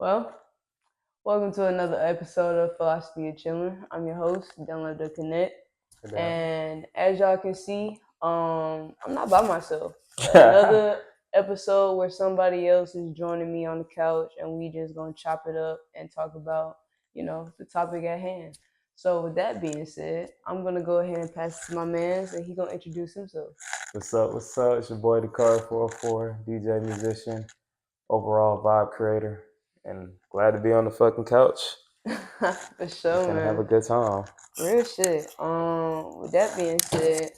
Well, welcome to another episode of Philosophy of Chillin. I'm your host, Dylan the Connect. And as y'all can see, I'm not by myself. Another episode where somebody else is joining me on the couch and we just gonna chop it up and talk about, the topic at hand. So with that being said, I'm gonna go ahead and pass it to my man and he gonna introduce himself. What's up? What's up? It's your boy Dakhari 404, DJ musician, overall vibe creator, and glad to be on the fucking couch. For sure, Gonna man. have a good time. Real shit. With that being said,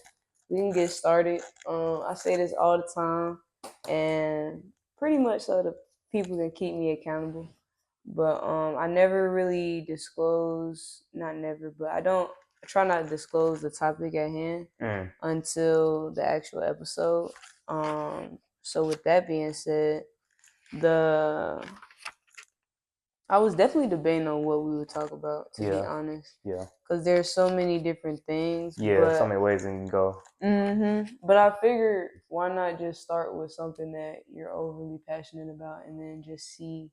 we can get started. I say this all the time, and pretty much so the people can keep me accountable. But I never really disclose, not never, but I try not to disclose the topic at hand until the actual episode. So with that being said, I was definitely debating on what we would talk about, to be honest. Yeah. Because there's so many different things. Yeah, so many ways you can go. But I figured, why not just start with something that you're overly passionate about and then just see,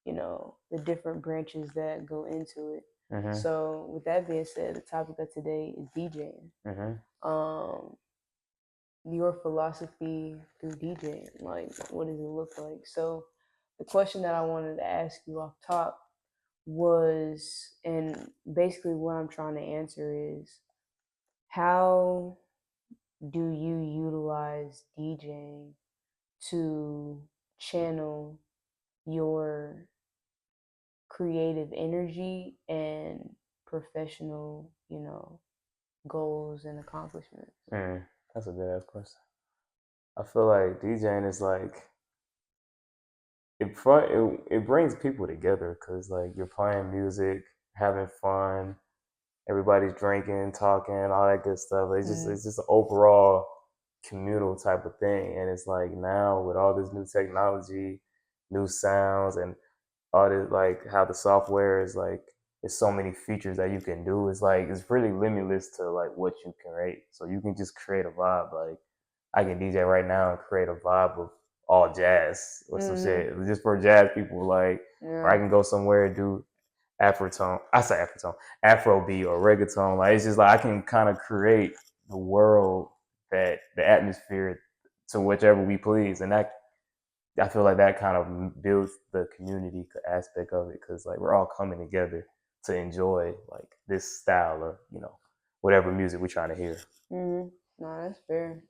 the different branches that go into it. So with that being said, the topic of today is DJing. Your philosophy through DJing, like what does it look like? So the question that I wanted to ask you off top was, and basically what I'm trying to answer is, how do you utilize DJing to channel your creative energy and professional, goals and accomplishments? That's a good ass question. I feel like DJing is like it brings people together because like you're playing music, having fun, everybody's drinking, talking, all that good stuff. It's just an overall communal type of thing. And it's like now with all this new technology, new sounds, and all this like how the software is like there's so many features that you can do. It's like it's really limitless to like what you can create. So you can just create a vibe. Like I can DJ right now and create a vibe of all jazz or some shit just for jazz people. Like or I can go somewhere and do Afrotone. I say Afrotone, Afrobeat or reggaeton. Like it's just like I can kind of create the world that the atmosphere to whichever we please, and that I feel like that kind of builds the community aspect of it because like we're all coming together to enjoy like this style or whatever music we're trying to hear. No, that's fair.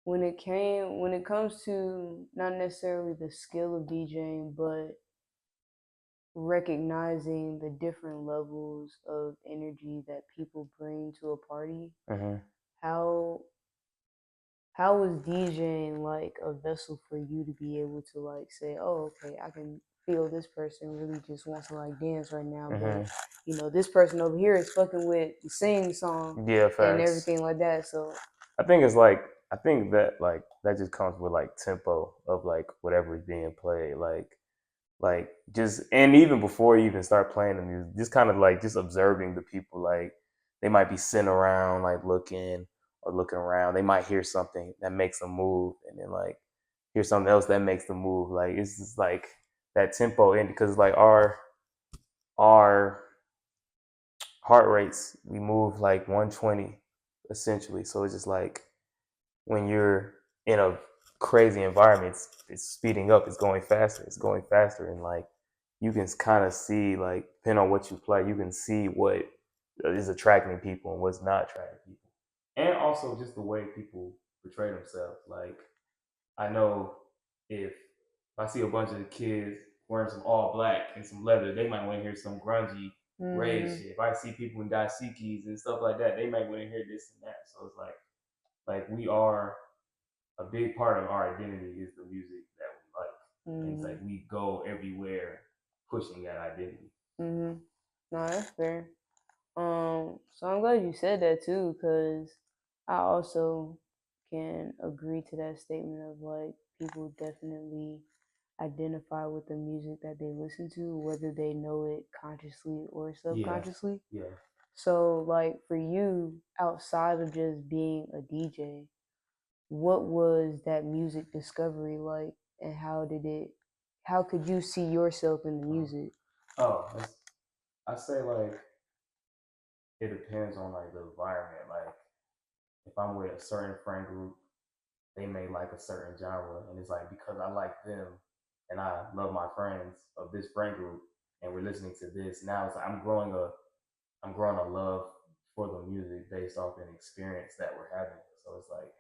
When it comes to not necessarily the skill of DJing, but recognizing the different levels of energy that people bring to a party, how was DJing like a vessel for you to be able to like say, oh, okay, I can feel this person really just wants to like dance right now, but this person over here is fucking with the sing song and everything like that. So I think it's like I think that like that just comes with like tempo of like whatever is being played, like just and even before you even start playing the music, just kind of like just observing the people, like they might be sitting around like looking or looking around, they might hear something that makes them move and then like hear something else that makes them move. Like it's just like that tempo in because like our heart rates, we move like 120 essentially, so it's just like when you're in a crazy environment, it's speeding up, it's going faster, and like you can kind of see, like depending on what you play, you can see what is attracting people and what's not attracting people, and also just the way people portray themselves. Like I know if I see a bunch of kids wearing some all black and some leather, they might want to hear some grungy rave shit. If I see people in dashikis and stuff like that, they might want to hear this and that. So it's like we are a big part of our identity is the music that we like. And it's like we go everywhere pushing that identity. No, that's fair. So I'm glad you said that too, because I also can agree to that statement of like people definitely identify with the music that they listen to, whether they know it consciously or subconsciously. Yeah. So like for you, outside of just being a DJ, what was that music discovery like, and how did it how could you see yourself in the music? Oh, I say like it depends on like the environment. Like if I'm with a certain friend group, they may like a certain genre, and it's like because I like them and I love my friends of this friend group, and we're listening to this. Now it's like I'm growing a love for the music based off an experience that we're having. So it's like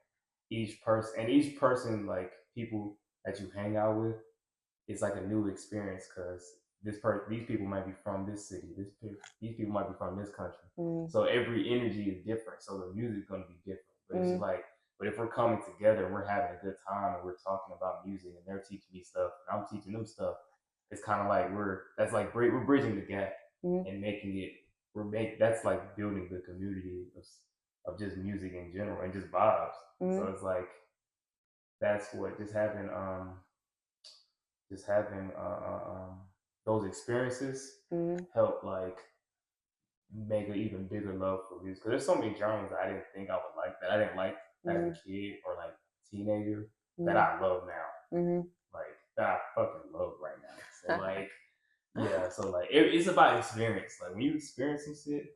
each person like people that you hang out with, it's like a new experience because these people might be from this city, these people might be from this country. So every energy is different. So the music's gonna be different. But it's just like, but if we're coming together and we're having a good time and we're talking about music and they're teaching me stuff and I'm teaching them stuff, it's kind of like we're bridging the gap and making it that's like building the community of just music in general and just vibes. So it's like that's what just having those experiences help like make an even bigger love for music. Because there's so many genres that I didn't think I would like that I didn't like as a kid or like teenager that I love now. Like that I fucking love right now. So like yeah, so like it's about experience. Like when you experience some shit,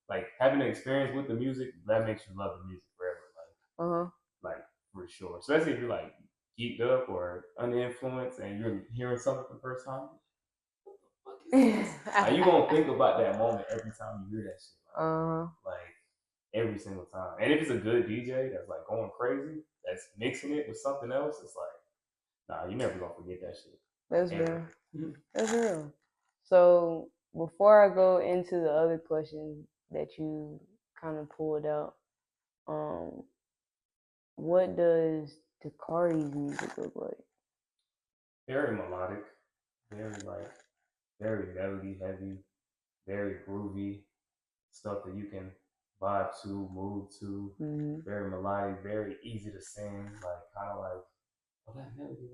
like having an experience with the music, that makes you love the music forever. Like for sure. Especially if you're like geeked up or uninfluenced and you're hearing something for the first time. What the fuck is this? Like, you gonna think about that moment every time you hear that shit. Like every single time. And if it's a good DJ that's like going crazy, that's mixing it with something else, it's like, nah, you never gonna forget that shit. That's real. That's real. So before I go into the other question that you kind of pulled out, what does Dakhari's music look like? Very melodic, very melody heavy, very groovy, stuff that you can vibe to, move to, very melodic, very easy to sing, like kind of like that melody,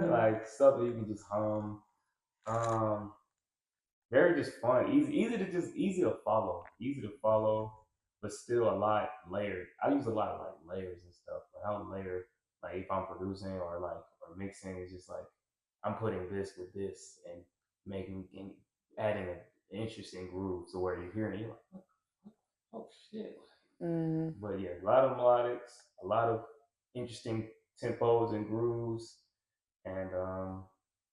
like stuff that you can just hum. Very just fun, easy to follow, but still a lot layered. I use a lot of like layers and stuff. Like I'll layer like if I'm producing or mixing, it's just like I'm putting this with this and making and adding an interesting groove to where you're hearing you're like, oh shit. But yeah, a lot of melodics, a lot of interesting tempos and grooves, and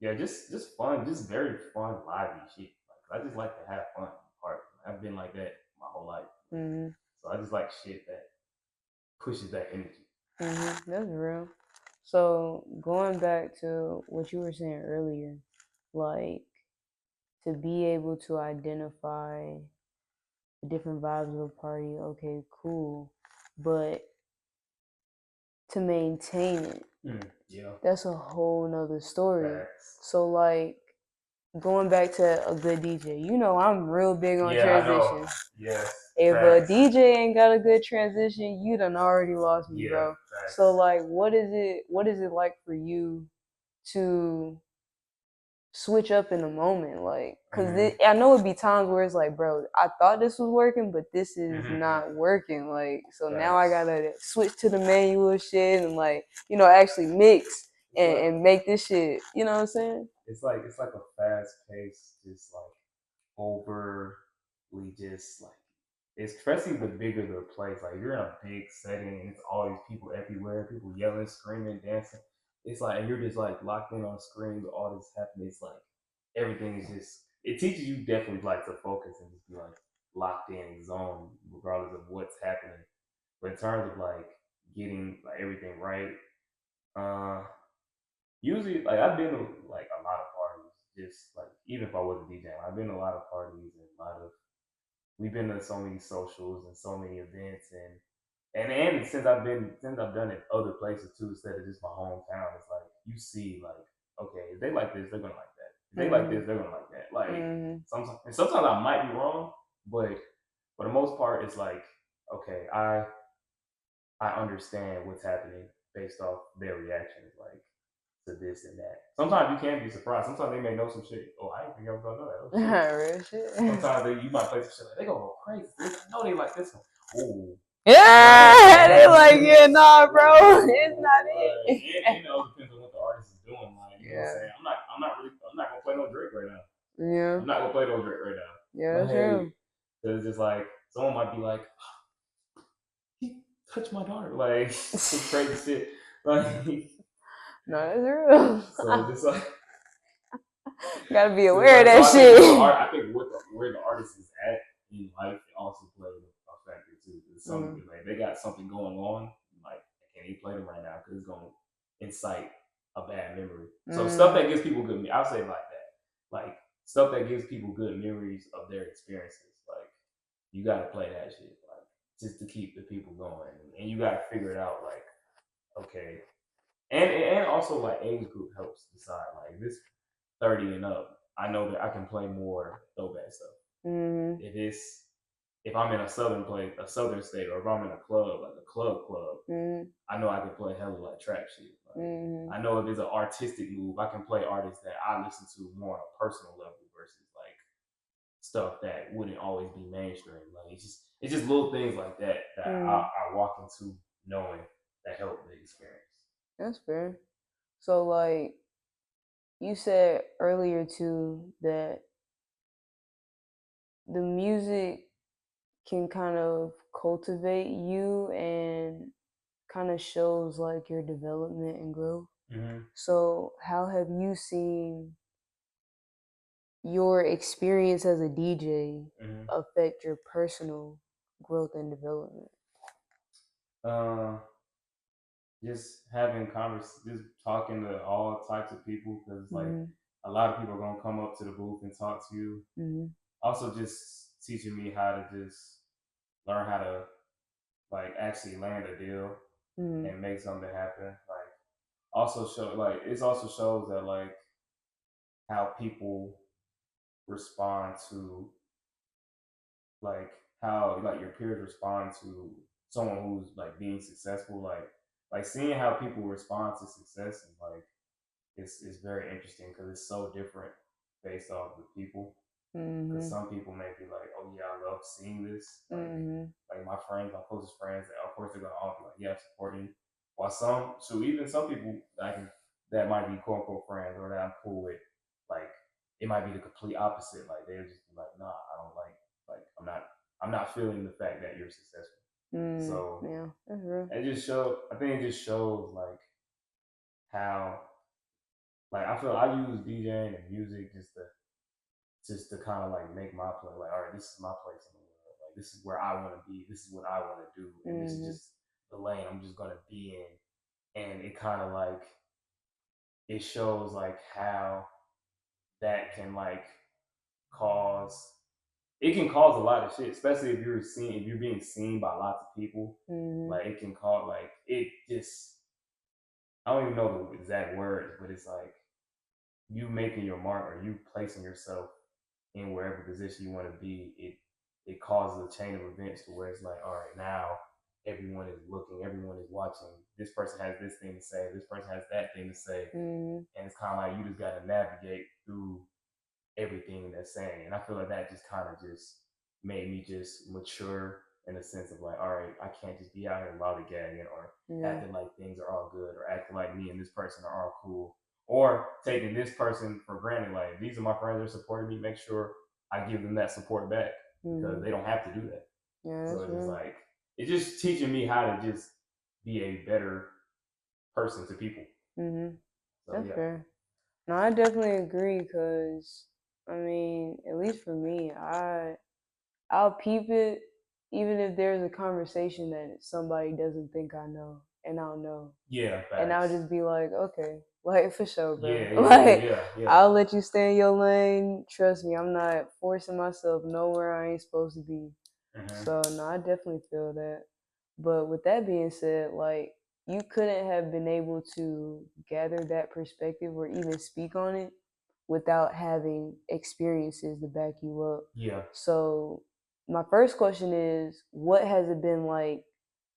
yeah, just fun, just very fun, lively shit. Like I just like to have fun. Part I've been like that my whole life, so I just like shit that pushes that energy. That's real. So going back to what you were saying earlier, like to be able to identify the different vibes of a party, okay, cool, but to maintain it, that's a whole nother story. So like going back to a good DJ, you know I'm real big on transition. Yes. If a DJ ain't got a good transition, you done already lost me, bro. So like what is it like for you to switch up in the moment? Like, cause I know it'd be times where it's like, bro, I thought this was working, but this is not working. Like, so now I gotta switch to the manual shit and like, actually mix and make this shit. You know what I'm saying? It's like a fast pace, just like overly just like especially the bigger the place. Like you're in a big setting and it's all these people everywhere, people yelling, screaming, dancing. It's like you're just like locked in on a screen with all this happening. It's like everything is just it teaches you definitely like to focus and just be like locked in zone regardless of what's happening. But in terms of like getting like everything right, usually like I've been to like a lot of parties, just like even if I wasn't DJing, I've been to a lot of parties and a lot of we've been to so many socials and so many events and since I've done it other places too instead of just my hometown, it's like you see like okay, if they like this, they're gonna like that. If they like this, they're gonna like that. Like sometimes I might be wrong, but for the most part, it's like okay, I understand what's happening based off their reactions, like to this and that. Sometimes you can be surprised. Sometimes they may know some shit. Oh, I didn't think I was gonna know that. Oh, real shit. Sometimes you might play some shit like they gonna go crazy. I know they like this one. Ooh. Yeah, they like, yeah, nah, bro, it's not it. And it all depends on what the artist Yeah. I'm not gonna play those right now. Yeah, that's Like, real. cause it's just like someone might be like, he touched my daughter, like some crazy shit. Like, No, that's real. so it's just like, Gotta be so it's aware of like, so that I think with the shit. art, I think with where the artist is at in life, it also plays a factor too. It's something like they got something going on, like I can't even play them right now because it's gonna incite a bad memory. So stuff that gives people good, I'll say it like that, like stuff that gives people good memories of their experiences. Like you got to play that shit, like just to keep the people going, and you got to figure it out, like okay, and also like age group helps decide. Like this 30 and up, I know that I can play more throwback stuff. Mm-hmm. If I'm in a southern state, or if I'm in a club, like a club, Mm-hmm. I know I can play hella like trap shit. Like, Mm-hmm. I know if it's an artistic move, I can play artists that I listen to more on a personal level versus like stuff that wouldn't always be mainstream. Like it's just little things like that that I walk into knowing that help the experience. That's fair. So like you said earlier too that the music can kind of cultivate you and kind of shows like your development and growth. Mm-hmm. So how have you seen your experience as a DJ affect your personal growth and development? Just having just talking to all types of people, because it's like a lot of people are gonna come up to the booth and talk to you. Mm-hmm. Also, just teaching me how to just learn how to like actually land a deal and make something happen. Like also show like it also shows that like how people respond to like how like your peers respond to someone who's like being successful. Like seeing how people respond to success is like it's very interesting because it's so different based off the people. Because some people may be like, "Oh yeah, I love seeing this." Like my friends, my closest friends, of course they're gonna all be like, "Yeah, I'm supporting you." While even some people that might be quote unquote friends or that I'm cool with, like it might be the complete opposite. Like they'll just be like, "Nah, I don't like I'm not feeling the fact that you're successful." So Yeah, that's real. it just shows. I think it just shows like how like I feel I use DJing and music just to kind of like make my play. Like, all right, this is my place in the world. Like, this is where I want to be. This is what I want to do, and this is just the lane I'm just gonna be in. And it kind of like it shows like how that can like cause it can cause a lot of shit, especially if you're being seen by lots of people. Like it can cause like it just I don't even know the exact words, but it's like you making your mark or you placing yourself in wherever position you want to be, it causes a chain of events to where it's like, all right, now everyone is looking, everyone is watching. This person has this thing to say, this person has that thing to say, and it's kind of like you just got to navigate through everything they're saying. And I feel like that just kind of just made me just mature in the sense of like, all right, I can't just be out here lollygagging or acting like things are all good or acting like me and this person are all cool or taking this person for granted. Like these are my friends that are supporting me. Make sure I give them that support back because they don't have to do that. Yeah, so it's just like it's just teaching me how to just be a better person to people. So, that's fair. No, I definitely agree because I mean, at least for me, I'll peep it even if there's a conversation that somebody doesn't think I know, and I'll know. Yeah, facts. And I'll just be like, okay, like for sure, bro. Yeah. I'll let you stay in your lane. Trust me, I'm not forcing myself nowhere I ain't supposed to be. So no, I definitely feel that. But with that being said, like you couldn't have been able to gather that perspective or even speak on it without having experiences to back you up. Yeah. So my first question is, what has it been like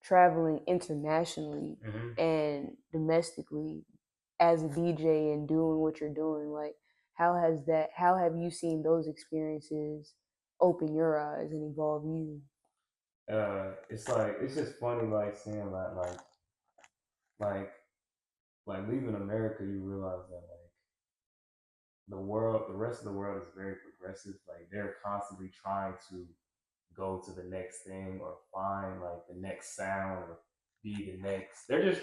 traveling internationally and domestically as a DJ and doing what you're doing? Like, how have you seen those experiences open your eyes and evolve you? It's like it's just funny like seeing that like like leaving America, you realize that the rest of the world is very progressive. Like they're constantly trying to go to the next thing or find like the next sound or be the next. They're just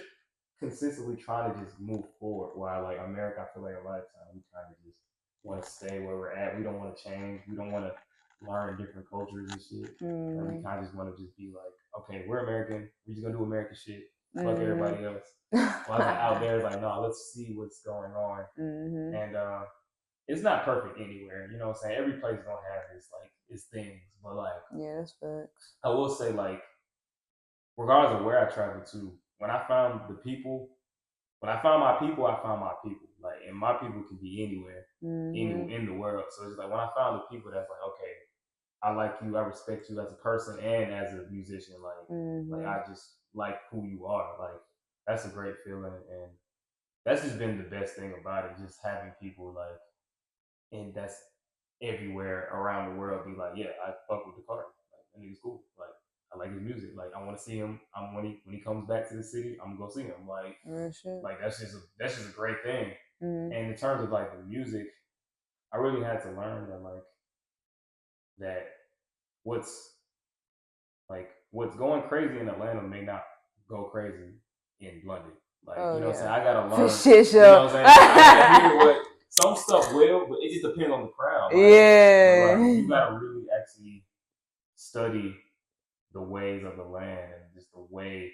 consistently trying to just move forward. While like America, I feel like a lot of times we kind of just want to stay where we're at. We don't want to change. We don't want to learn different cultures and shit. Like we kind of just want to just be like, okay, we're American. We're just gonna do American shit. Fuck everybody else. While like out there, it's like, no, let's see what's going on. And it's not perfect anywhere. You know what I'm saying? Every place gonna have its things, but like Yeah, that's facts. I will say like regardless of where I travel to, when I found the people, when I found my people, I found my people. Like, and my people can be anywhere in the world. So it's like when I found the people that's like, okay, I like you, I respect you as a person and as a musician. Like I just like who you are. Like that's a great feeling, and that's just been the best thing about it. Just having people like, and that's everywhere around the world be like, yeah, I fuck with Dakhari. Like that nigga's cool. Like I like his music. Like I want to see him. I'm when he comes back to the city, I'm gonna go see him. Like that's just a great thing. And in terms of like the music, I really had to learn that like that what's what's going crazy in Atlanta may not go crazy in London. Like you know what I'm saying? I gotta learn. Shit show. You know what I'm saying? I hear what some stuff will, but it just depends on the crowd. Like, yeah. Like, you gotta really actually study the ways of the land and just the way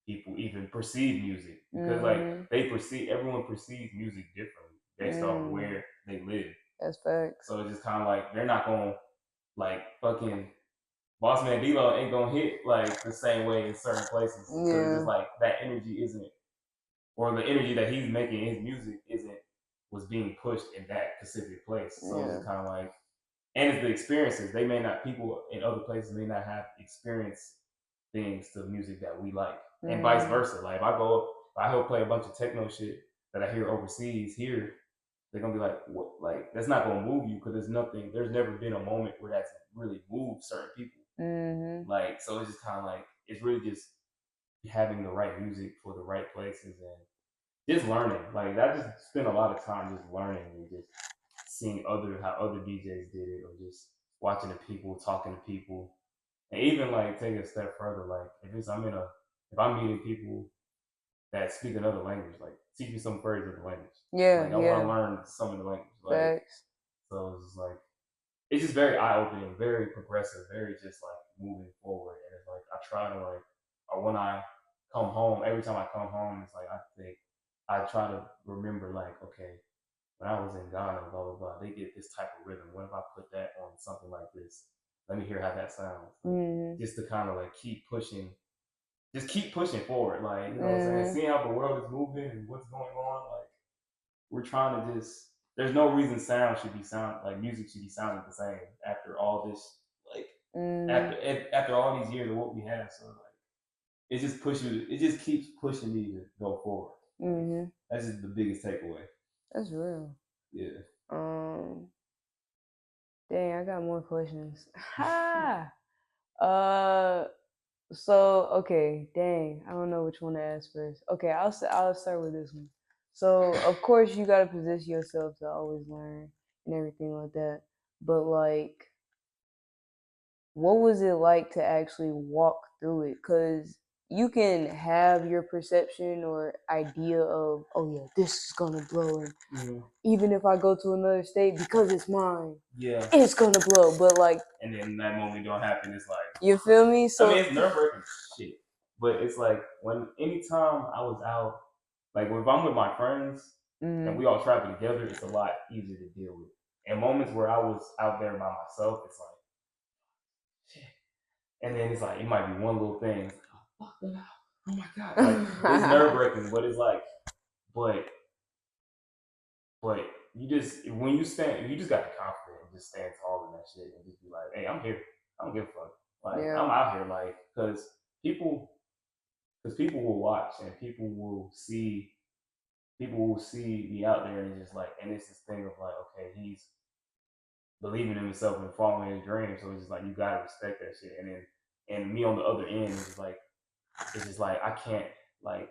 people even perceive music. Because like everyone perceives music differently based off where they live. That's facts. So it's just kinda like they're not gonna like fucking Boss Man D-Lo ain't gonna hit like the same way in certain places. Because it's like that energy isn't, or the energy that he's making in his music was being pushed in that specific place. So it's kind of like, and it's the experiences. They may not, people in other places may not have experienced things to music that we like, and vice versa. Like if I help play a bunch of techno shit that I hear overseas here, they're gonna be like, what? Like that's not gonna move you because there's never been a moment where that's really moved certain people. Like so, it's just kind of like it's really just having the right music for the right places and just learning. Like I just spent a lot of time just learning and just seeing how other DJs did it, or just watching the people, talking to people, and even like take a step further. Like if I'm meeting people that speak another language, like teach me some phrases of the language. Yeah, like I want to learn some of the language. Like so, it's just like it's just very eye opening, very progressive, very just like moving forward. And it's like I try to like, or when I come home, every time I come home, it's like I try to remember like, okay, when I was in Ghana, blah blah blah, they get this type of rhythm. What if I put that on something like this? Let me hear how that sounds. Just to kind of like keep pushing forward. Like you know what I'm saying, seeing how the world is moving and what's going on. Like we're trying to just. There's no reason music should be sounding the same after all this, like after all these years of what we have. So like it just keeps pushing me to go forward. That's just the biggest takeaway. That's real. Yeah. Dang, I got more questions. Ha. So okay, dang, I don't know which one to ask first. Okay, I'll start with this one. So of course you gotta position yourself to always learn and everything like that. But like, what was it like to actually walk through it? Cause you can have your perception or idea of, oh yeah, this is gonna blow, and even if I go to another state because it's mine, it's gonna blow. But like, and then that moment don't happen, it's like, you feel me? So I mean, it's nerve wracking shit, but it's like anytime I was out, like if I'm with my friends and we all travel together, it's a lot easier to deal with. And moments where I was out there by myself, it's like, shit. And then it's like it might be one little thing. It's like, oh my god, like it's nerve wracking. But it's like, but you just when you stand, you just got the confidence and just stand tall in that shit and just be like, hey, I'm here. I don't give a fuck. Like I'm out here, like because people will watch and people will see me out there and just like, and it's this thing of like, okay, he's believing in himself and following his dreams. So it's just like you gotta respect that shit. And me on the other end, it's just like I can't, like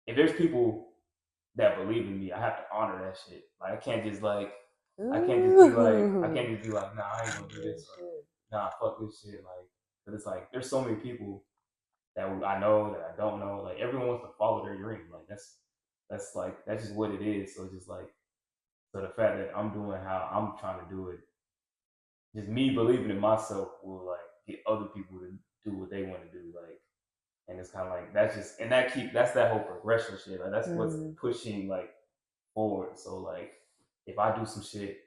if there's people that believe in me, I have to honor that shit. Like I can't just be like Ooh. nah, I ain't gonna do Real this or shit. nah, fuck this shit. Like, but it's like there's so many people that I know that I don't know. Like everyone wants to follow their dream. Like that's just what it is. So it's just like so the fact that I'm doing how I'm trying to do it, just me believing in myself will like get other people to do what they want to do. Like and it's kind of like that's just and that's that whole progression shit. Like that's what's Mm-hmm. pushing like forward. So like if I do some shit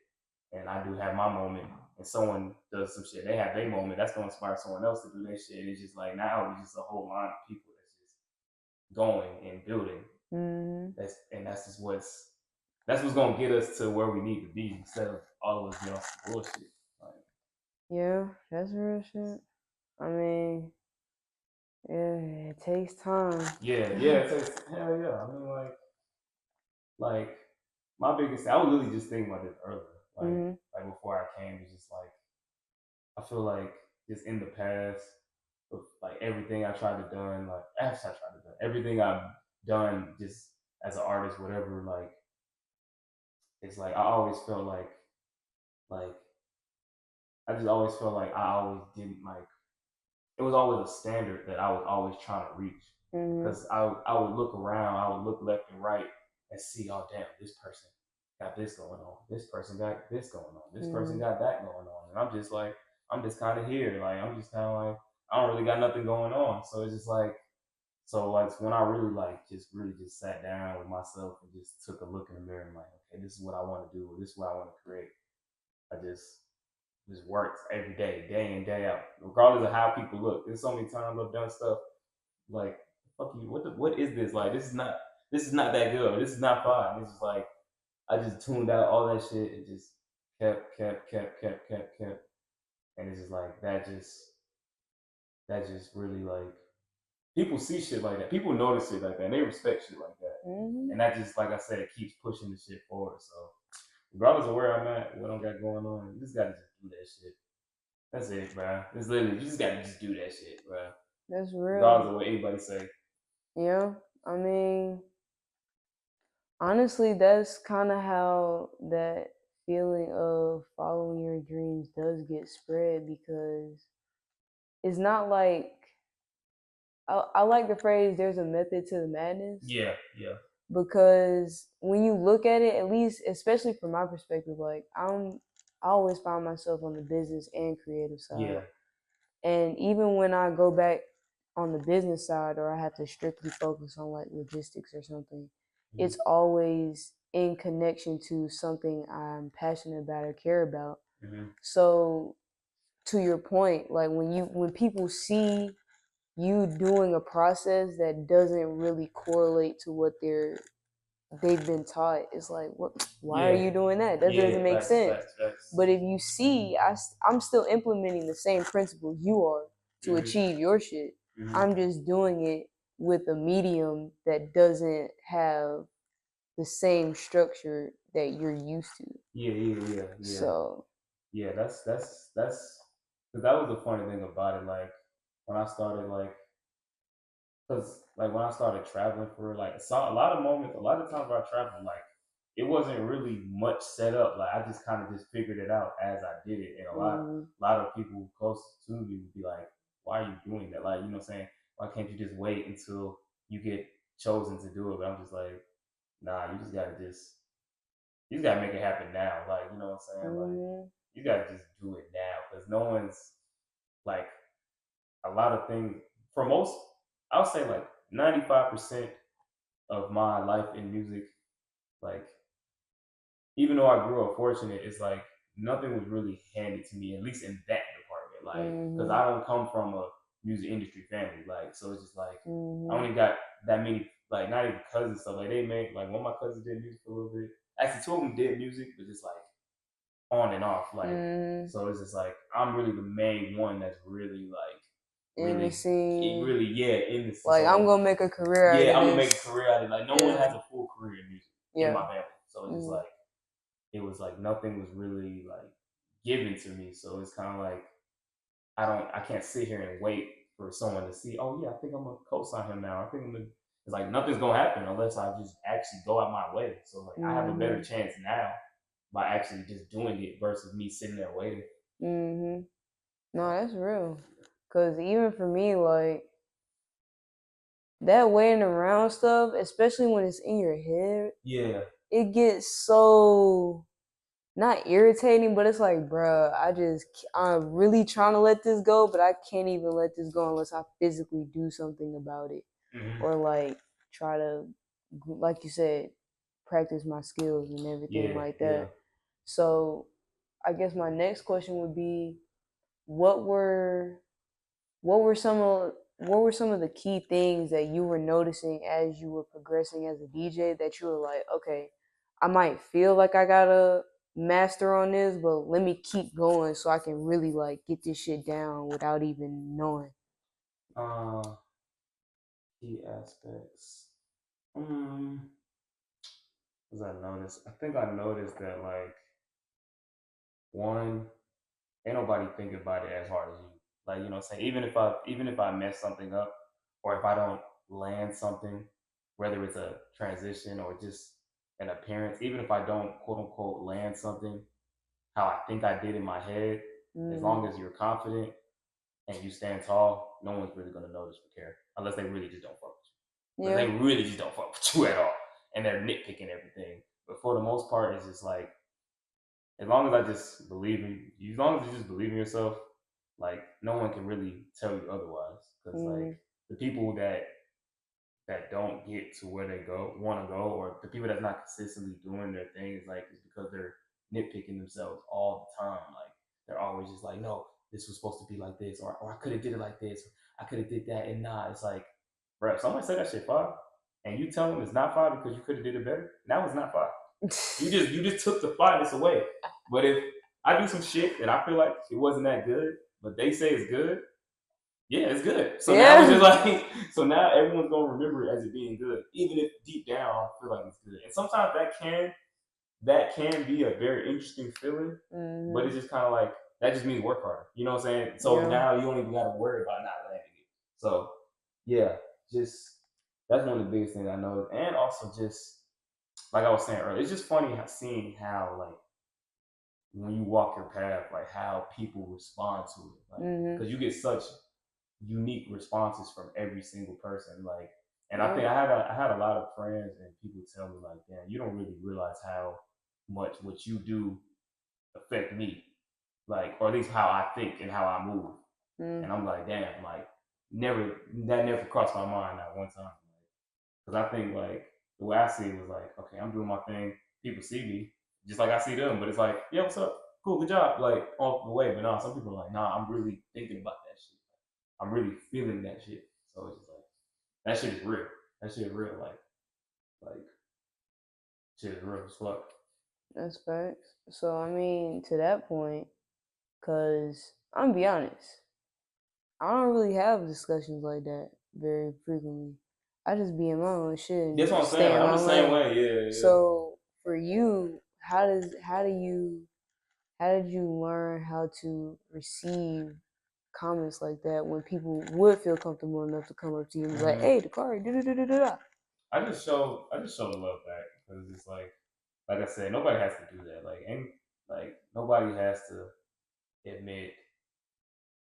and I do have my moment and someone does some shit, they have their moment, that's gonna inspire someone else to do their shit. It's just like now it's just a whole line of people that's just going and building. Mm-hmm. That's what's gonna get us to where we need to be instead of all of us being on some bullshit. Like Yeah, that's real shit. I mean, yeah, it takes time. yeah, hell yeah. I mean like my biggest thing, I was really just thinking about this earlier. Mm-hmm. Like before I came, it's just like I feel like just in the past, with like everything I tried to done, like actually I tried to do everything I've done just as an artist, whatever. Like it's like I always felt like I just always felt like I always didn't like. It was always a standard that I was always trying to reach Mm-hmm. because I would look around, I would look left and right and see, oh damn, this person got this going on, this person got this going on, this person Mm-hmm. got that going on, and I'm just like, I'm just kind of here, like I'm just kind of like, I don't really got nothing going on, so it's just like, so like when I really like just really just sat down with myself and just took a look in the mirror and like, okay, this is what I want to do, or this is what I want to create. I just worked every day, day in, day out, regardless of how people look. There's so many times I've done stuff like, fuck you, what is this? Like this is not that good. This is not fine. It's just like I just tuned out all that shit and just kept. And it's just like that just really like people see shit like that. People notice shit like that and they respect shit like that. Mm-hmm. And that just like I said, it keeps pushing the shit forward. So regardless of where I'm at, what I got going on, you just gotta just do that shit. That's it, bro. It's literally you just gotta just do that shit, bro. That's Regardless real. of what anybody say. Yeah, I mean, honestly, that's kind of how that feeling of following your dreams does get spread because it's not like I like the phrase "there's a method to the madness" Yeah, yeah, because when you look at it, at least especially from my perspective, like I always find myself on the business and creative side. yeah. And even when I go back on the business side or I have to strictly focus on like logistics or something, Mm-hmm. it's always in connection to something I'm passionate about or care about. Mm-hmm. So to your point, like when people see you doing a process that doesn't really correlate to what they've been taught, it's like, what, why are Yeah, you doing that? That yeah. doesn't make sense. Facts. But if you see, I'm still implementing the same principles you are to Mm-hmm. achieve your shit. Mm-hmm. I'm just doing it with a medium that doesn't have the same structure that you're used to. Yeah. So, Yeah, that's because that was the funny thing about it. Like when I started, like, because like when I started traveling for like saw a lot of moments, a lot of times when I traveled, like it wasn't really much set up. Like I just kind of just figured it out as I did it, and mm, a lot of people close to me would be like, "Why are you doing that? Like, you know, what I'm saying, why can't you just wait until you get chosen to do it?" But I'm just like, nah, you just gotta make it happen now. Like, you know what I'm saying? Like, mm, you gotta just do it now because no one's like a lot of things for most. I'll say like 95% of my life in music, like even though I grew up fortunate, it's like nothing was really handed to me, at least in that department. Like, because mm, I don't come from a music industry family, like, so it's just like I mm, only got that many, like, not even cousins. So like they made like one of my cousins did music for a little bit. Actually, two of them did music, but just like on and off. Like, mm, so it's just like I'm really the main one that's in the scene. really, yeah, in this. Like, I'm So gonna make a career out yeah, of I'm gonna make a this. career out of it. Like, no one Yeah, has a full career in music in yeah. my family. So it's just Mm, like it was like nothing was really like given to me. So it's kind of like I can't sit here and wait for someone to see. Oh yeah, I think I'm gonna co-sign him now. I think I'm gonna it's like nothing's gonna happen unless I just actually go out my way. So like I have a better chance now by actually just doing it versus me sitting there waiting. No, that's real. Cause even for me, like that waiting around stuff, especially when it's in your head, Yeah. it gets so not irritating, but it's like, bruh, I'm really trying to let this go, but I can't even let this go unless I physically do something about it, or like try to, like you said, practice my skills and everything like that. So, I guess my next question would be, what were what were some of what were some of the key things that you were noticing as you were progressing as a DJ that you were like, okay, I might feel like I gotta master on this, but let me keep going so I can really like get this shit down without even knowing. Key aspects. As I noticed, I think I noticed that like one, ain't nobody thinking about it as hard as you. Like, you know what I'm saying? Even if I mess something up or if I don't land something, whether it's a transition or just an appearance, even if I don't quote unquote land something how I think I did in my head, as long as you're confident and you stand tall, no one's really gonna notice or care. Unless they really just don't fuck with you. Unless they really just don't fuck with you at all. And they're nitpicking everything. But for the most part, it's just like as long as I just believe in you, as long as you just believe in yourself, like no one can really tell you otherwise. Because like the people that don't get to where they want to go, or the people that's not consistently doing their thing, is like it's because they're nitpicking themselves all the time. Like they're always just like, no, this was supposed to be like this, or I could have did it like this, or I could have did that, and nah. It's like, bro, if somebody say that shit fire, and you tell them it's not fire because you could have did it better, now it's not fire. You just took the fireness away. But if I do some shit and I feel like it wasn't that good, but they say it's good, yeah, it's good. So now it's just like, so now everyone's gonna remember it as it being good, even if deep down I feel like it's good. And sometimes that can be a very interesting feeling, but it's just kind of like that just means work harder. You know what I'm saying? So now you don't even got to worry about not landing it. So yeah, just that's one of the biggest things I noticed, and also just like I was saying earlier, it's just funny seeing how like when you walk your path, like how people respond to it, like because you get such unique responses from every single person, like. And I think I had a lot of friends and people tell me like, "Damn, you don't really realize how much what you do affect me, like, or at least how I think and how I move." And I'm like, "Damn, like, never crossed my mind at one time." Because I think like the way I see it was like, okay, I'm doing my thing. People see me just like I see them, but it's like, yeah, what's up? Cool, good job. Like off the way, but nah, some people are like, nah, I'm really thinking about that shit. I'm really feeling that shit. So it's just like that shit is real. That shit is real. Like shit is real as fuck. That's facts. So I mean, to that point, cause I'm gonna be honest, I don't really have discussions like that very frequently. I just be in my own shit and That's what I'm stay saying. in Like, I'm my the same lane. way. Yeah. So for you, how did you learn how to receive comments like that when people would feel comfortable enough to come up to you and be like, "Hey, Dakhari, da da da da da." I just show the love back because it's like I said, nobody has to do that. Like nobody has to admit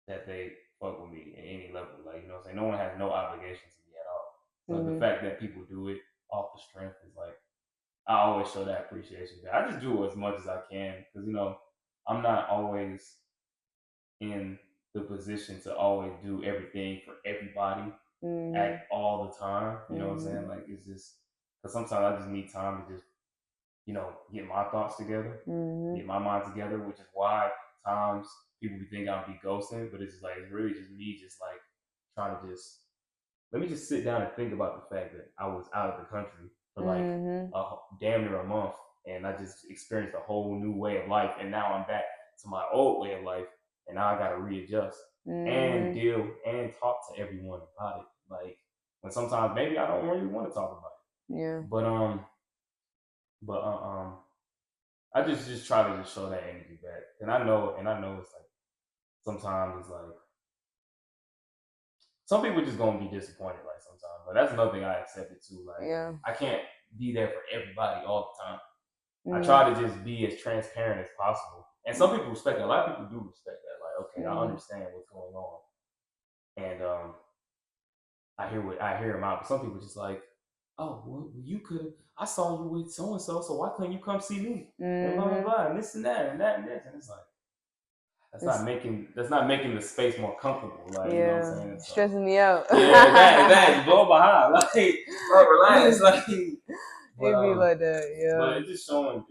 that they fuck with me at any level. Like, you know what I'm saying? No one has no obligation to me at all. So the fact that people do it off the strength is like, I always show that appreciation. I just do as much as I can because, I'm not always in the position to always do everything for everybody at all the time. You know what I'm saying? Like, it's just, because sometimes I just need time to just, get my thoughts together, get my mind together, which is why times people be thinking I'll be ghosting, but it's just like, it's really just me just like trying to just, let me just sit down and think about the fact that I was out of the country for like damn near a month and I just experienced a whole new way of life. And now I'm back to my old way of life and now I got to readjust and deal and talk to everyone about it. Like, when sometimes maybe I don't really want to talk about it. Yeah. But I just try to just show that energy back, and I know it's like sometimes it's like some people just gonna be disappointed like sometimes. But that's another thing I accepted too. Like I can't be there for everybody all the time. I try to just be as transparent as possible. And some people respect that. A lot of people do respect that. Like, okay, I understand what's going on. And I hear them out. But some people just like, oh, well, you could. I saw you with so and so. So why couldn't you come see me? And blah blah blah, and this and that and that and this. And it's like that's not making the space more comfortable. Like you know what I'm saying? So, stressing me out. Yeah, that blow behind. Like, bro, relax. Like, but, it be like that. Yeah. But it's just showing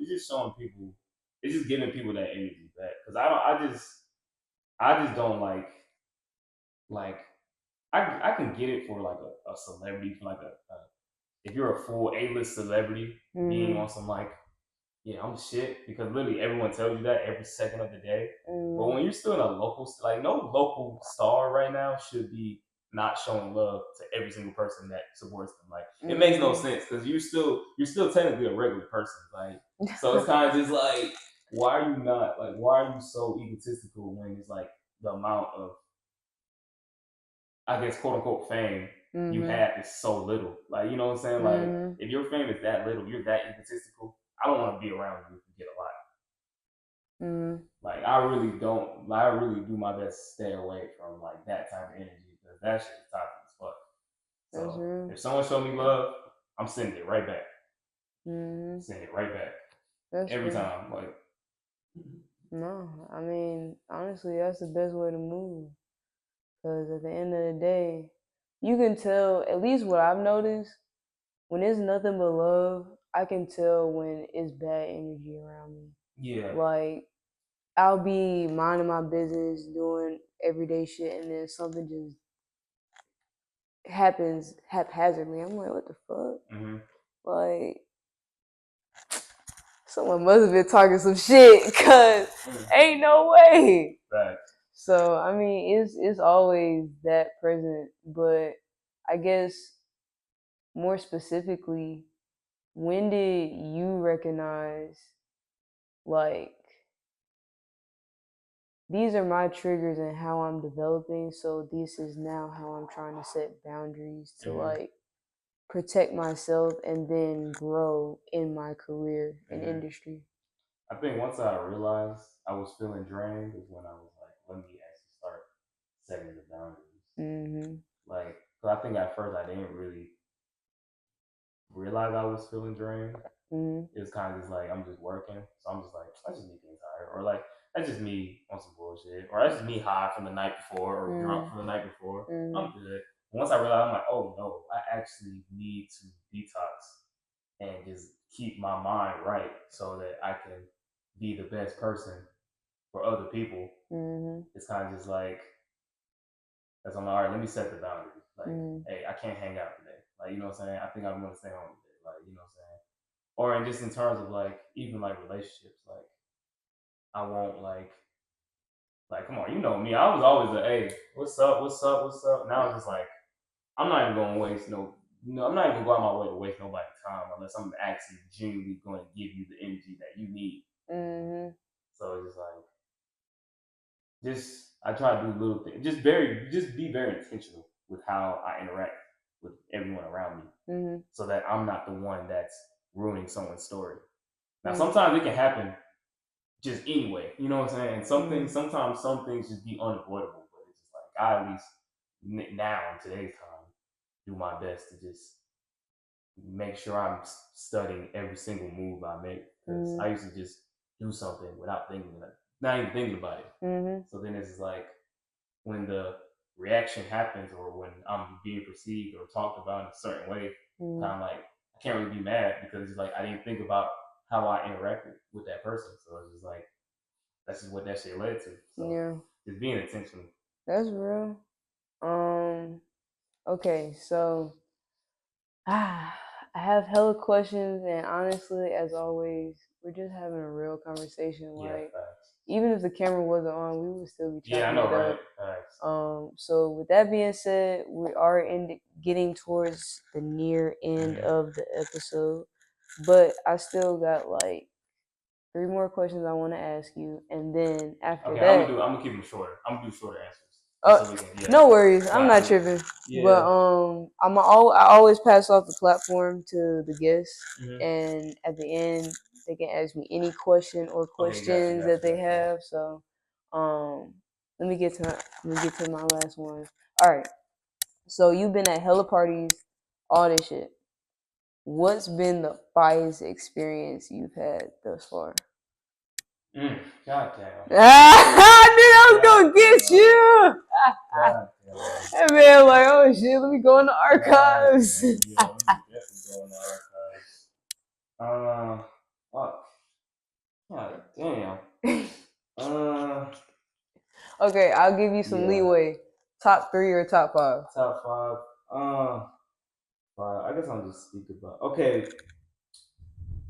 people. It's just giving people that energy back. Because I just don't like I can get it for like a celebrity, for like a if you're a full A-list celebrity being on some like, yeah, I'm shit, because literally everyone tells you that every second of the day. But when you're still in a local, like no local star right now should be not showing love to every single person that supports them. Like it makes no sense because you're still technically a regular person. Like so it's kind of just like, why are you so egotistical when it's like the amount of, I guess, quote unquote fame you have is so little. Like, you know what I'm saying? Like, if your fame is that little, you're that egotistical. I don't want to be around you if you get a lot. Like, I really don't. I really do my best to stay away from like that type of energy because that shit is toxic as fuck. So if someone show me love, I'm sending it right back. Sending it right back. That's every time. Like, no, I mean, honestly, that's the best way to move. Because at the end of the day, you can tell, at least what I've noticed, when it's nothing but love, I can tell when it's bad energy around me. Yeah. Like, I'll be minding my business, doing everyday shit, and then something just happens haphazardly. I'm like, what the fuck? Like, someone must have been talking some shit, because ain't no way. Right. So I mean, it's always that present, but I guess more specifically, when did you recognize, like, these are my triggers and how I'm developing, so this is now how I'm trying to set boundaries to like protect myself and then grow in my career and industry? I think once I realized I was feeling drained is when I was like, let me actually start setting the boundaries. Like, cause I think at first I didn't really realize I was feeling drained. It was kind of just like, I'm just working, so I'm just like, that's just me getting tired, or like that's just me on some bullshit, or that's just me high from the night before, or drunk from the night before. I'm good. Once I realized, I'm like, oh no, I actually need to detox and just keep my mind right so that I can be the best person for other people. It's kind of just like, that's on the, all right, let me set the boundaries. Like, hey, I can't hang out today. Like, you know what I'm saying? I think I'm gonna stay home today. Like, you know what I'm saying? Or in just in terms of like, even like relationships, like I won't like come on, you know me. I was always a, hey, what's up, what's up, what's up. Now it's just like, I'm not even gonna waste I'm not even gonna go out my way to waste nobody's time unless I'm actually genuinely going to give you the energy that you need. So it's just like, I try to do little things. Just be very intentional with how I interact with everyone around me, so that I'm not the one that's ruining someone's story. Now, sometimes it can happen just anyway. You know what I'm saying? And sometimes some things just be unavoidable. But it's just like, I at least now in today's time do my best to just make sure I'm studying every single move I make. Because I used to just do something without thinking, not even thinking about it. So then it's like, when the reaction happens, or when I'm being perceived or talked about in a certain way, kind of like, I can't really be mad because it's like I didn't think about how I interacted with that person. So it's just like, that's just what that shit led to. So just being intentional. That's real. Okay, so I have hella questions, and honestly, as always, we're just having a real conversation. Like, even if the camera wasn't on, we would still be chatting it up. Right? So with that being said, we are getting towards the near end of the episode, but I still got like 3 more questions I want to ask you, and then after that, I'm gonna keep them shorter. I'm gonna do shorter answers. So we can, yeah. No worries. I'm not Fine. tripping. Yeah. But I always pass off the platform to the guests, and at the end they can ask me any question or questions that they have. So, let me get to my last one. All right. So you've been at hella parties, all this shit. What's been the finest experience you've had thus far? God damn. I knew I was gonna get you. That man, like, oh shit, let me go in the archives. Yeah, let me definitely go in the archives. Fuck. God damn. Okay, I'll give you some leeway. Top 3 or top 5? Top 5. I guess I'll just speak about. Okay,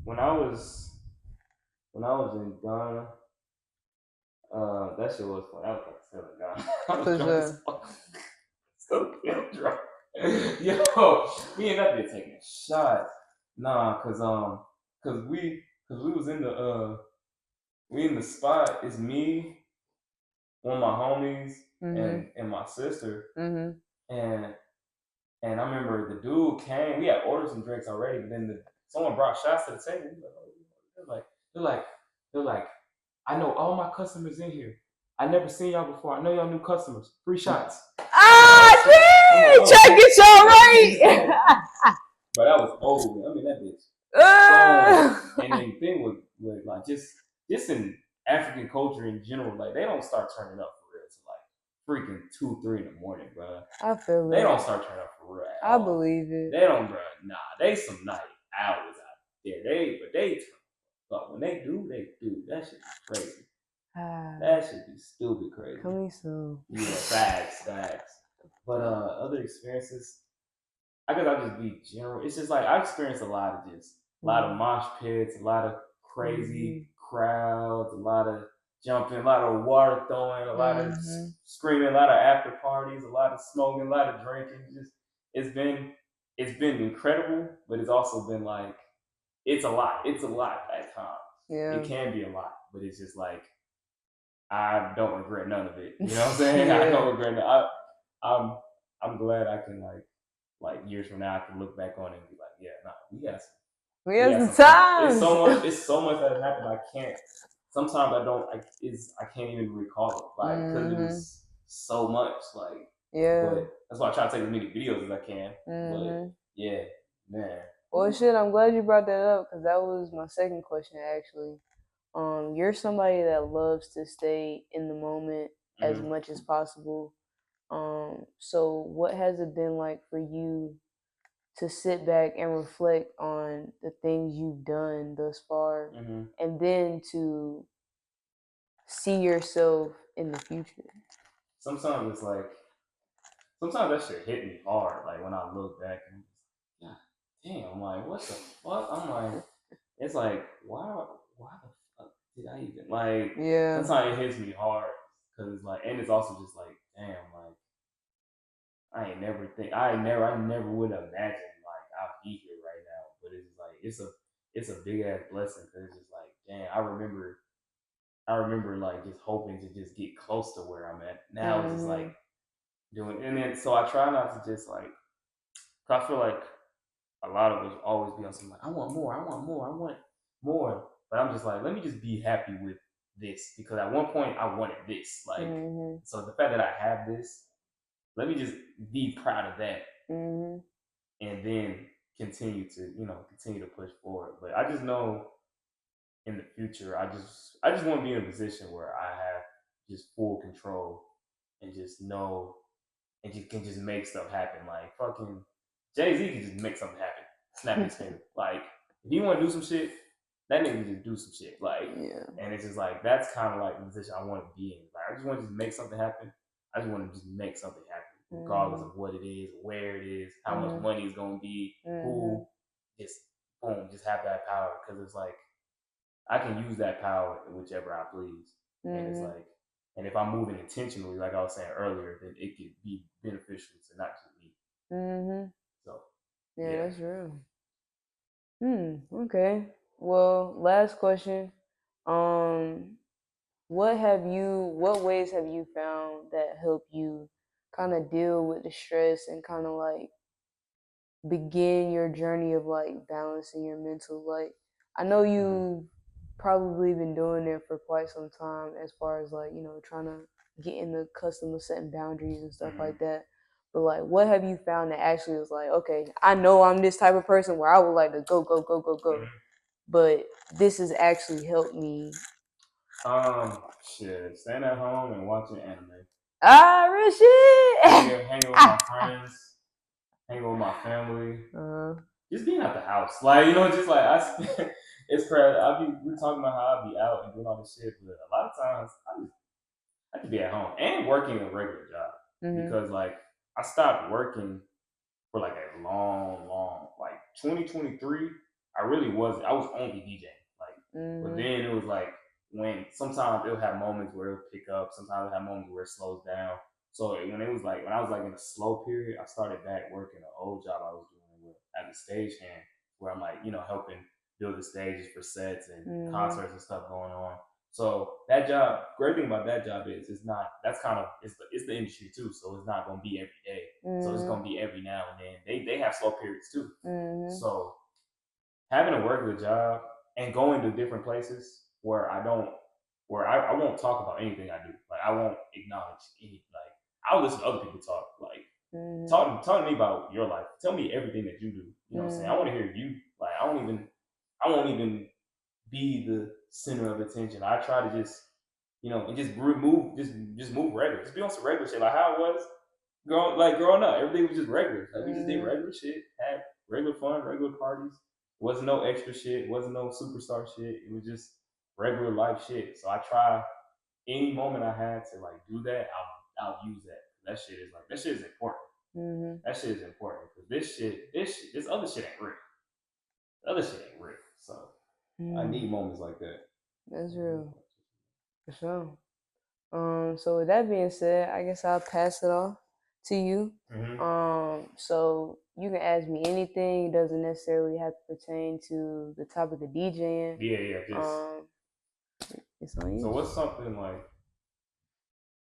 when I was in Ghana, that shit was fun. I was like still in Ghana. I was For drunk as sure. fuck. Still drunk. Yo, we ain't up there taking shots. Nah, cause we was in the we in the spot. It's me, one of my homies, and my sister, and and I remember the dude came. We had ordered some drinks already, but then someone brought shots to the table. They're like, I know all my customers in here. I never seen y'all before. I know y'all new customers. Free shots. Dang! Check it, y'all right. But that was old. I mean, that bitch. And then the thing with like just in African culture in general, like they don't start turning up for real till like freaking 2, 3 in the morning, bro. I feel it. They don't start turning up for real. I believe it. They don't, bro. Nah, they some night owls out there. They turn. But when they do, that shit be crazy. That should be stupid crazy. Coming soon. Yeah, facts. But other experiences, I guess I'll just be general. It's just like I experienced a lot of mosh pits, a lot of crazy crowds, a lot of jumping, a lot of water throwing, a lot of screaming, a lot of after parties, a lot of smoking, a lot of drinking. It's been incredible, but it's also been like it's a lot. It's a lot at times. Yeah. It can be a lot, but it's just like I don't regret none of it. You know what I'm saying? I don't regret it. I'm glad I can like years from now I can look back on it and be like, yeah, nah, we had some time. It's so much that has happened. I can't. Sometimes I can't even recall it, like because it was so much. Like, but that's why I try to take as many videos as I can. But yeah, man. Well, shit, I'm glad you brought that up because that was my second question actually. You're somebody that loves to stay in the moment as much as possible. So what has it been like for you to sit back and reflect on the things you've done thus far, and then to see yourself in the future? Sometimes it's like, sometimes that shit hit me hard. Like when I look back and God damn, I'm like, what the fuck? I'm like, it's like, why the fuck did I even like? Yeah. Sometimes it hits me hard because it's like, and it's also just like, damn, like I never would have imagined like I'd be here right now. But it's just like it's a big ass blessing because it's just like, damn, I remember like just hoping to just get close to where I'm at. Now it's just like doing, and then so I try not to just like, I feel like a lot of us always be on something like, I want more, I want more, I want more. But I'm just like, let me just be happy with this because at one point I wanted this. Like, so the fact that I have this, let me just be proud of that, and then continue to push forward. But I just know in the future, I just want to be in a position where I have just full control and just know and you can just make stuff happen. Like fucking Jay-Z can just make something happen. Snap his finger. Like if he want to do some shit, that nigga can just do some shit. Like, and it's just like that's kind of like the position I want to be in. Like I just want to just make something happen. I just want to just make something happen, regardless of what it is, where it is, how much money is gonna be, who. Just boom, just have that power because it's like I can use that power whichever I please, and it's like. And if I'm moving intentionally, like I was saying earlier, then it could be beneficial to not just me. So yeah, that's real. Okay. Well, last question. what ways have you found that help you kind of deal with the stress and kind of like begin your journey of like balancing your mental? Like, I know you've probably been doing it for quite some time as far as like, trying to get in the custom of setting boundaries and stuff like that. But like, what have you found that actually was like, okay, I know I'm this type of person where I would like to go, go, go, go, go, but this has actually helped me. Shit, staying at home and watching anime. Real shit. Hanging with my friends, hanging with my family, just being at the house. Like, just like it's crazy. We're talking about how I be out and doing all this shit, but a lot of times I could be at home and working a regular job because like I stopped working for like a long, like 2023. I was only DJing. Like, but then it was like when sometimes it'll have moments where it'll pick up, sometimes it'll have moments where it slows down. So when I was like in a slow period, I started back working an old job I was doing with as a stagehand, where I'm like, helping build the stages for sets and concerts and stuff going on. So that job, great thing about that job is it's not. That's kind of it's the industry too. So it's not going to be every day. So it's going to be every now and then. They have slow periods too. So having a regular job and going to different places where I won't talk about anything I do. Like I won't acknowledge any. Like I'll listen to other people talk. Like talk to me about your life. Tell me everything that you do. You know what I'm saying? I want to hear you. Like I won't even be the center of attention. I try to just, and just move, just move regular. Just be on some regular shit, like how it was growing up. Everything was just regular. Like we just did regular shit, had regular fun, regular parties. Wasn't no extra shit. Wasn't no superstar shit. It was just regular life shit. So I try any moment I had to like do that. I'll use that. That shit is important. That shit is important because this other shit ain't real. The other shit ain't real. So I need moments like that. That's real. For sure. So with that being said, I guess I'll pass it off to you. So you can ask me anything. It doesn't necessarily have to pertain to the topic of DJing. Yeah. It's on you. So what's something like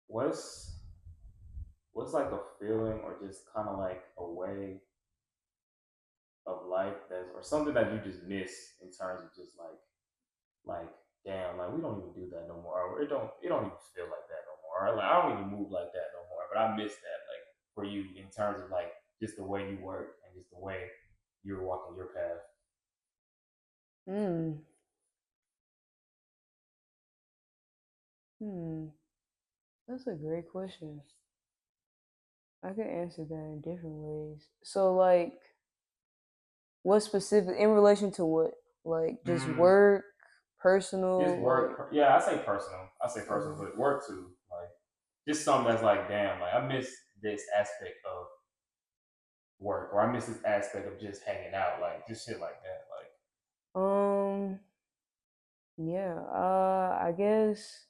what's like a feeling or just kind of like a way of life or something that you just miss in terms of just like damn, like we don't even do that no more. Or it don't even feel like that no more. Or like I don't even move like that no more. But I miss that like for you in terms of like just the way you work and just the way you're walking your path. That's a great question. I could answer that in different ways. So like what specific in relation to what? Like just work, personal. Just work. Like, yeah, I say personal, but work too. Like just something that's like, damn, like I miss this aspect of work, or I miss this aspect of just hanging out, like just shit like that. Yeah. I guess.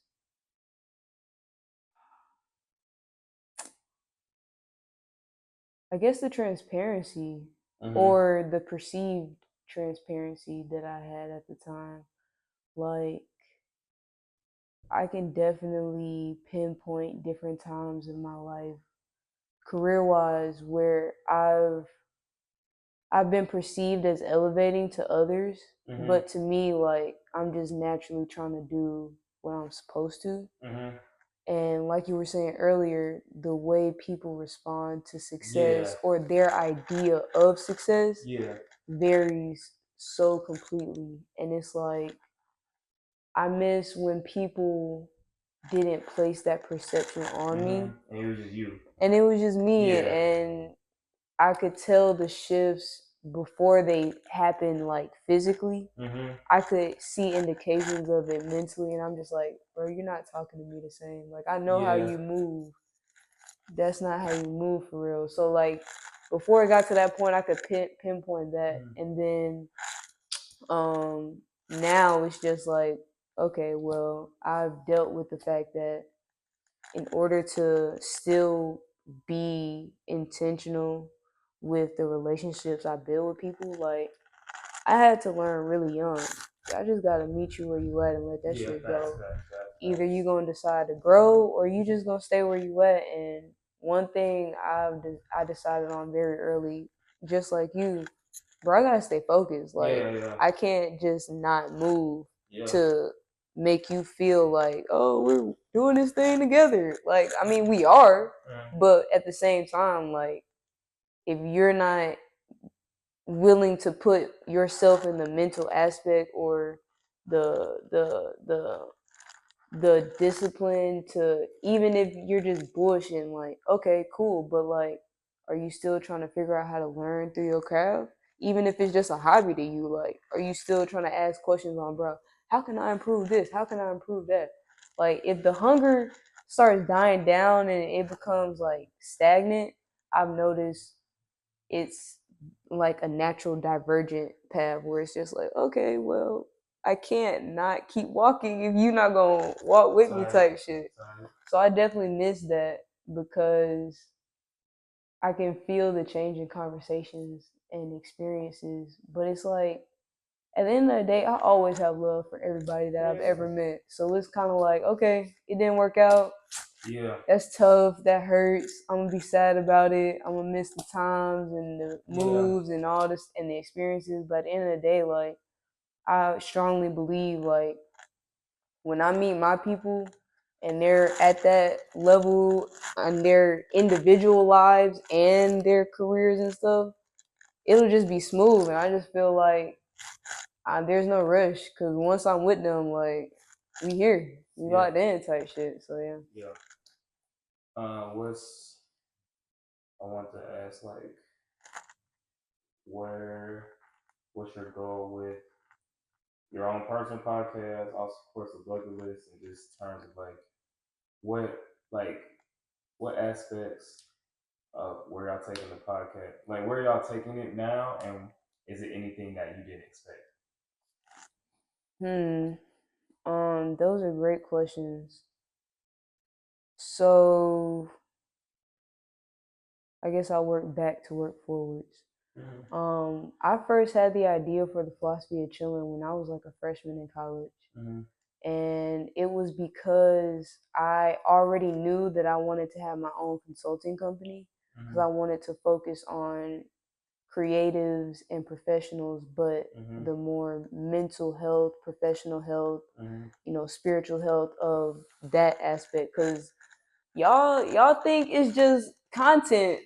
The transparency or the perceived transparency that I had at the time. Like, I can definitely pinpoint different times in my life, career wise, where I've been perceived as elevating to others, but to me, like I'm just naturally trying to do what I'm supposed to. And like you were saying earlier, the way people respond to success or their idea of success varies so completely. And it's like I miss when people didn't place that perception on me. And it was just you. And it was just me. And I could tell the shifts before they happen, like physically. I could see indications of it mentally, and I'm just like, bro, you're not talking to me the same. Like, I know how you move. That's not how you move for real. So, like, before it got to that point, I could pinpoint that. And then now it's just like, okay, well, I've dealt with the fact that in order to still be intentional with the relationships I build with people, like I had to learn really young. I just gotta meet you where you at and let that shit go. either you gonna decide to grow or you just gonna stay where you at. And one thing I decided on very early, just like you, bro, I gotta stay focused. Like I can't just not move to make you feel like, oh, we're doing this thing together. Like, I mean, we are, but at the same time, like, if you're not willing to put yourself in the mental aspect or the the the the discipline to, even if you're just bullshitting, like, okay, cool, but like, are you still trying to figure out how to learn through your craft? Even if it's just a hobby to you, like, are you still trying to ask questions on, bro, how can I improve this? How can I improve that? Like, if the hunger starts dying down and it becomes like stagnant, I've noticed it's like a natural divergent path where it's just like, okay, well, I can't not keep walking if you're not gonna walk with me type shit. So I definitely miss that because I can feel the change in conversations and experiences. But it's like at the end of the day, I always have love for everybody that I've ever met. So it's kind of like, okay, it didn't work out. Yeah. That's tough. That hurts. I'm gonna be sad about it. I'm gonna miss the times and the moves and all this and the experiences. But at the end of the day, like, I strongly believe, like, when I meet my people and they're at that level on their individual lives and their careers and stuff, it'll just be smooth. And I just feel like there's no rush because once I'm with them, like, we here, we locked in type shit. So yeah. Yeah. I want to ask, like, what's your goal with your own personal podcast, also of course the bucket list, and just terms of what like what aspects of where y'all taking the podcast, like where y'all taking it now, and is it anything that you didn't expect? Those are great questions. So I guess I'll work back to work forwards. I first had the idea for the philosophy of chilling when I was like a freshman in college. And it was because I already knew that I wanted to have my own consulting company because I wanted to focus on creatives and professionals, but the more mental health, professional health, spiritual health of that aspect. Because y'all think it's just content.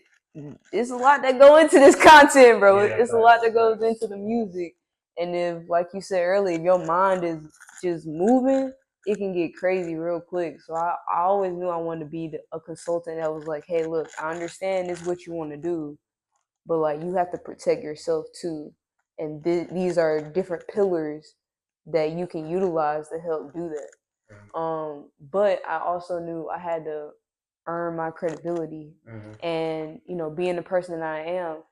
It's a lot that go into this content, bro. It's a lot that goes into the music. And if, like you said earlier, if your mind is just moving, it can get crazy real quick. So I always knew I wanted to be a consultant that was like, hey, look, I understand this is what you want to do, but like you have to protect yourself too. And these are different pillars that you can utilize to help do that. But I also knew I had to earn my credibility, and being the person that I am,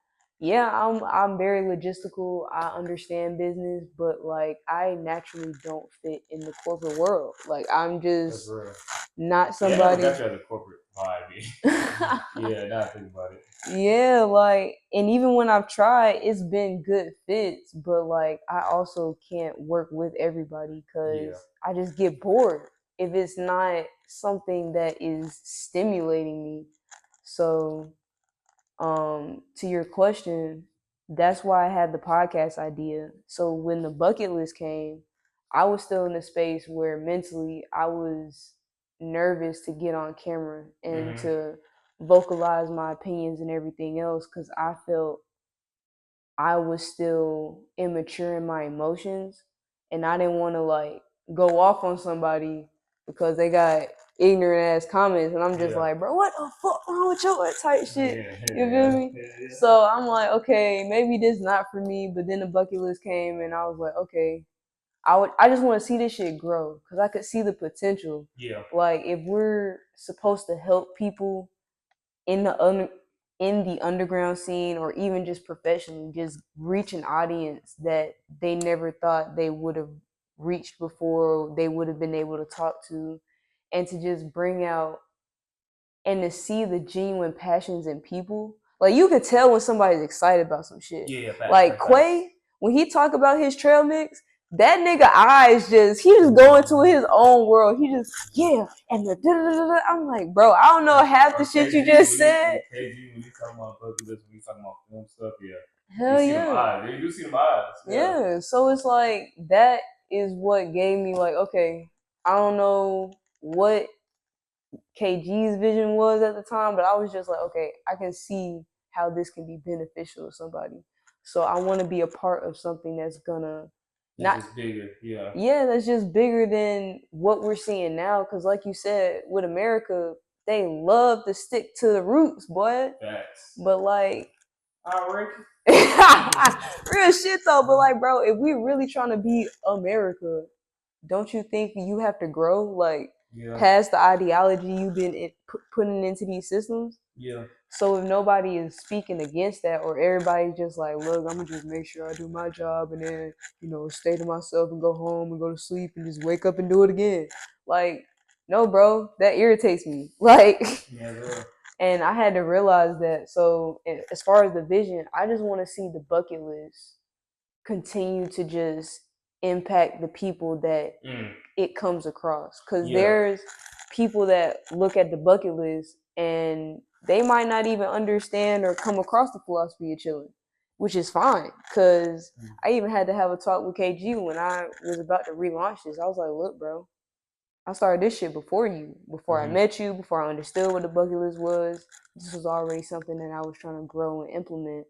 yeah, I'm very logistical. I understand business, but like I naturally don't fit in the corporate world. Like I'm just not somebody. Yeah, I got you a corporate vibe. Yeah, now I think about it. Yeah, like, and even when I've tried, it's been good fits, but like I also can't work with everybody because I just get bored if it's not something that is stimulating me. So, to your question, that's why I had the podcast idea. So when the bucket list came, I was still in a space where mentally I was nervous to get on camera and to vocalize my opinions and everything else because I felt I was still immature in my emotions and I didn't want to like go off on somebody because they got ignorant ass comments and I'm just like, bro, what the fuck wrong with your type shit? You feel me? So I'm like, okay, maybe this not for me. But then the bucket list came and I was like, okay, I just want to see this shit grow because I could see the potential. Yeah. Like if we're supposed to help people in the underground scene or even just professionally, just reach an audience that they never thought they would have reached before, they would have been able to talk to, and to just bring out and to see the genuine passions in people. Like you could tell when somebody's excited about some shit. Yeah, like Quay, when he talk about his trail mix, that nigga eyes he just go into his own world. He just and the da-da-da-da. I'm like, bro, I don't know half the shit you just said. KG, when you talking about bucket list, when you talking about film stuff, Hell you see them yeah. eyes. You see them eyes. Yeah. So it's like that is what gave me like, okay, I don't know what KG's vision was at the time, but I was just like, okay, I can see how this can be beneficial to somebody. So I want to be a part of something that's gonna just bigger, that's just bigger than what we're seeing now. Because like you said, with America, they love to stick to the roots, boy. Facts. But like, real shit though. But like, bro, if we really trying to be America, don't you think you have to grow like past the ideology you've been putting into these systems? Yeah. So if nobody is speaking against that, or everybody's just like, look, I'm gonna just make sure I do my job and then, stay to myself and go home and go to sleep and just wake up and do it again. Like, no, bro, that irritates me. Like, and I had to realize that. So as far as the vision, I just want to see the bucket list continue to just impact the people that it comes across. Because there's people that look at the bucket list and they might not even understand or come across the philosophy of chilling, which is fine. Because I even had to have a talk with KG when I was about to relaunch this. I was like, look, bro, I started this shit before you, before I met you, before I understood what the bucket list was. This was already something that I was trying to grow and implement.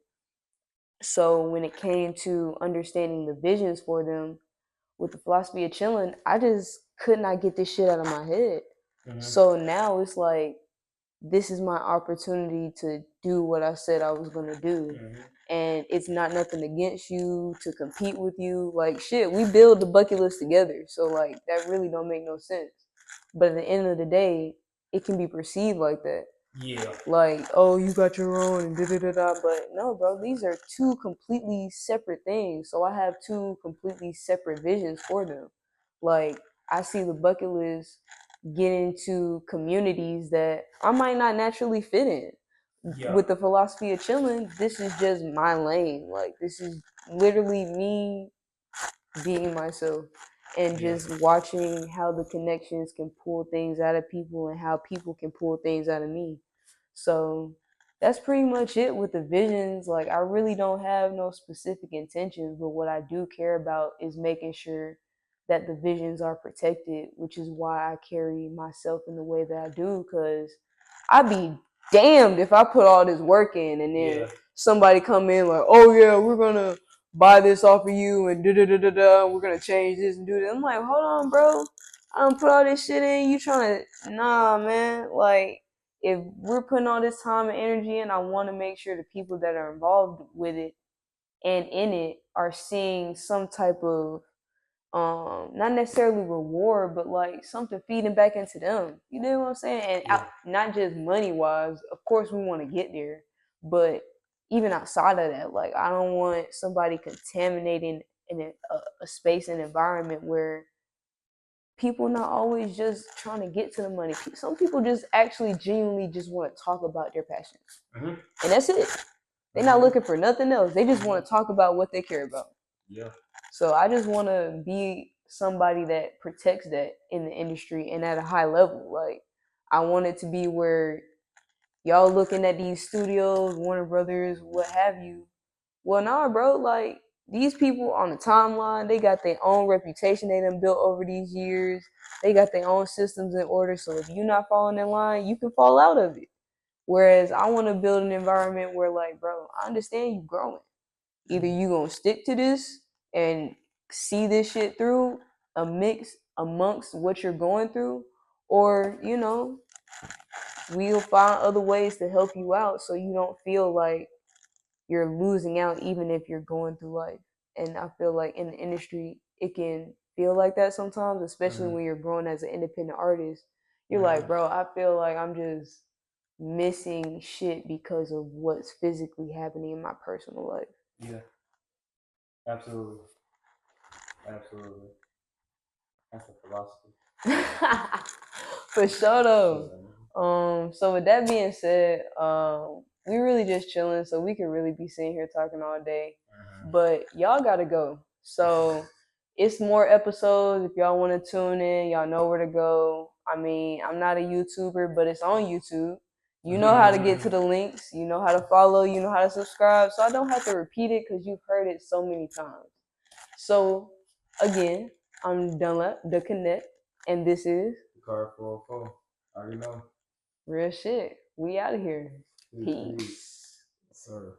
So when it came to understanding the visions for them with the philosophy of chilling, I just could not get this shit out of my head. So now it's like, this is my opportunity to do what I said I was gonna do. And it's not nothing against you to compete with you. Like, shit, we build the bucket list together. So like, that really don't make no sense. But at the end of the day, it can be perceived like that. Yeah. Like, oh, you got your own and da-da-da-da. But no, bro, these are two completely separate things. So I have two completely separate visions for them. Like, I see the bucket list get into communities that I might not naturally fit in. Yeah. With the philosophy of chilling, this is just my lane. Like, this is literally me being myself and just watching how the connections can pull things out of people and how people can pull things out of me. So that's pretty much it with the visions. Like, I really don't have no specific intentions, but what I do care about is making sure that the visions are protected, which is why I carry myself in the way that I do, because I'd be damned if I put all this work in and then somebody come in like, oh yeah, we're gonna buy this off of you and da-da-da-da-da, we're gonna change this and do that. I'm like, hold on, bro. I don't put all this shit in. You trying to, nah, man. Like, if we're putting all this time and energy in, I want to make sure the people that are involved with it and in it are seeing some type of not necessarily reward, but like something feeding back into them. You know what I'm saying? And not just money wise. Of course, we want to get there, but even outside of that, like, I don't want somebody contaminating in a space and environment where people not always just trying to get to the money. Some people just actually genuinely just want to talk about their passions, and that's it. They're not looking for nothing else. They just want to talk about what they care about. Yeah. So I just want to be somebody that protects that in the industry and at a high level. Like, I want it to be where y'all looking at these studios, Warner Brothers, what have you. Well, nah, bro. Like, these people on the timeline, they got their own reputation they done built over these years. They got their own systems in order. So if you're not following in line, you can fall out of it. Whereas I want to build an environment where, like, bro, I understand you growing. Either you gonna stick to this and see this shit through a mix amongst what you're going through, or we'll find other ways to help you out so you don't feel like you're losing out even if you're going through life. And I feel like in the industry it can feel like that sometimes, especially when you're growing as an independent artist. You're like, bro, I feel like I'm just missing shit because of what's physically happening in my personal life. Yeah. Absolutely. Absolutely. That's a philosophy. For sure though. So with that being said, we really just chilling, so we could really be sitting here talking all day. But y'all gotta go. So it's more episodes. If y'all want to tune in, y'all know where to go. I mean, I'm not a YouTuber, but it's on YouTube. You know how to get to the links. You know how to follow. You know how to subscribe. So I don't have to repeat it because you've heard it so many times. So again, I'm Dunlap, the Connect, and this is Car 404. I already know. real shit. We out of here. Peace. Sir.